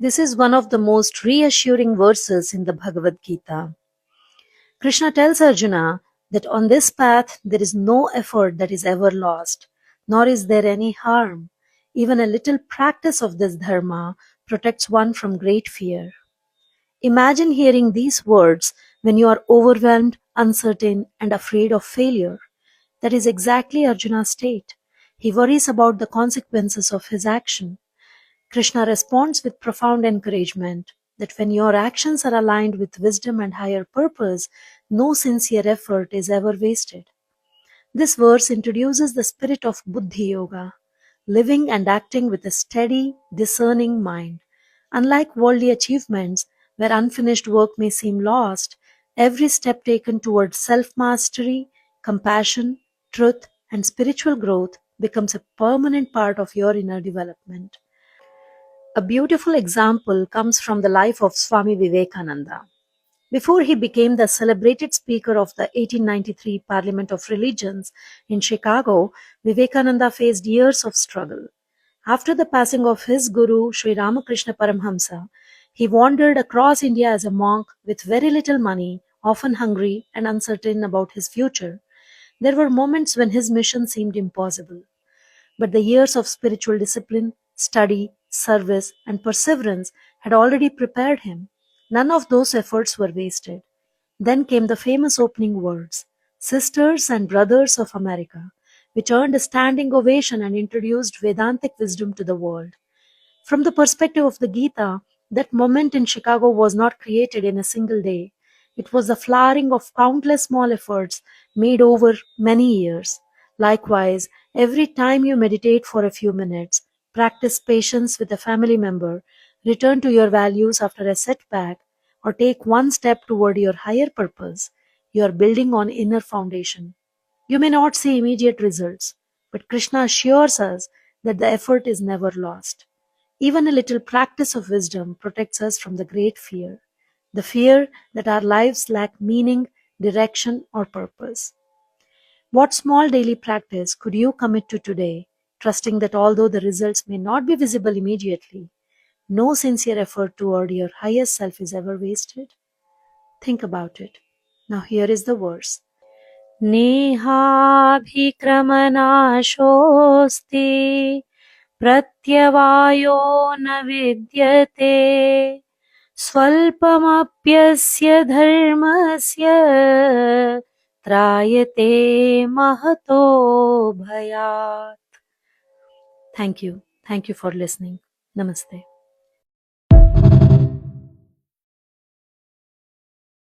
This is one of the most reassuring verses in the Bhagavad Gita. Krishna tells Arjuna that on this path there is no effort that is ever lost, nor is there any harm. Even a little practice of this dharma protects one from great fear. Imagine hearing these words when you are overwhelmed, uncertain, and afraid of failure. That is exactly Arjuna's state. He worries about the consequences of his action. Krishna responds with profound encouragement that when your actions are aligned with wisdom and higher purpose, no sincere effort is ever wasted. This verse introduces the spirit of Buddhi Yoga, living and acting with a steady, discerning mind. Unlike worldly achievements, where unfinished work may seem lost, every step taken towards self-mastery, compassion, truth, and spiritual growth becomes a permanent part of your inner development. A beautiful example comes from the life of Swami Vivekananda. Before he became the celebrated speaker of the 1893 Parliament of Religions in Chicago, Vivekananda faced years of struggle. After the passing of his guru, Sri Ramakrishna Paramhamsa, he wandered across India as a monk with very little money, often hungry and uncertain about his future. There were moments when his mission seemed impossible. But the years of spiritual discipline, study, service, and perseverance had already prepared him. None of those efforts were wasted. Then came the famous opening words, Sisters and Brothers of America, which earned a standing ovation and introduced Vedantic wisdom to the world. From the perspective of the Gita, that moment in Chicago was not created in a single day. It was the flowering of countless small efforts made over many years. Likewise, every time you meditate for a few minutes, practice patience with a family member, return to your values after a setback, or take one step toward your higher purpose, you are building on inner foundation. You may not see immediate results, but Krishna assures us that the effort is never lost. Even a little practice of wisdom protects us from the great fear, the fear that our lives lack meaning, direction, or purpose. What small daily practice could you commit to today, trusting that although the results may not be visible immediately, no sincere effort toward your highest self is ever wasted? Think about it. Now here is the verse. नेहाभिक्रमनाशोऽस्ति प्रत्यवायो न विद्यते स्वल्पमप्यस्य धर्मस्य त्रायते महतो भयात्. Thank you. Thank you for listening. Namaste.